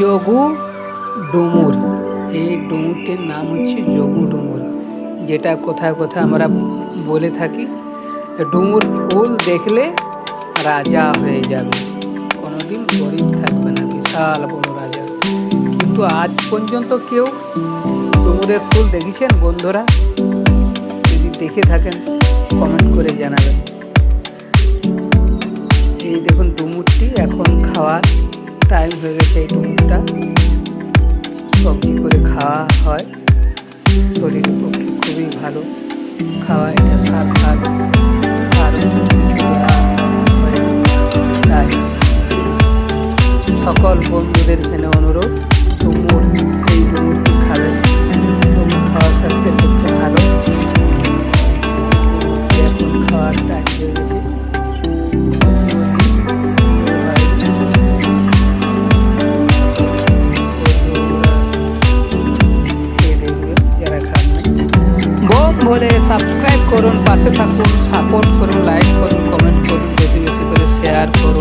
যোগু ডুমুর। এই ডুমুরটির নাম হচ্ছে যোগু ডুমুর, যেটা কোথায় কোথায় আমরা বলে থাকি ডুমুর ফুল দেখলে রাজা হয়ে যাবে, কোনোদিন গরিব থাকবে না, বিশাল বড় রাজা। কিন্তু আজ পর্যন্ত কেউ ডুমুরের ফুল দেখেছেন বন্ধুরা? যদি দেখে থাকেন কমেন্ট করে জানাবেন। এই দেখুন ডুমুরটি এখন খাওয়ার টাইম হয়ে গেছে। এই ডুমুরটা সবজি করে খাওয়া হয়, শরীরের পক্ষে খুবই ভালো খাওয়া। এটা সার ওষুধ কিছু দেওয়া হয়। তাই সকল বন্ধুদের এখানে অনুরোধ, এই ডুমুরটি খাবেন। ডুমুর খাওয়া স্বাস্থ্যের পক্ষে ভালো। এখন খাওয়ার টাইম হয়ে গেছে। বলে সাবস্ক্রাইব করুন, পাশে থাকুন, সাপোর্ট করুন, লাইক করুন, কমেন্ট করুন, বেশি বেশি করে শেয়ার করুন।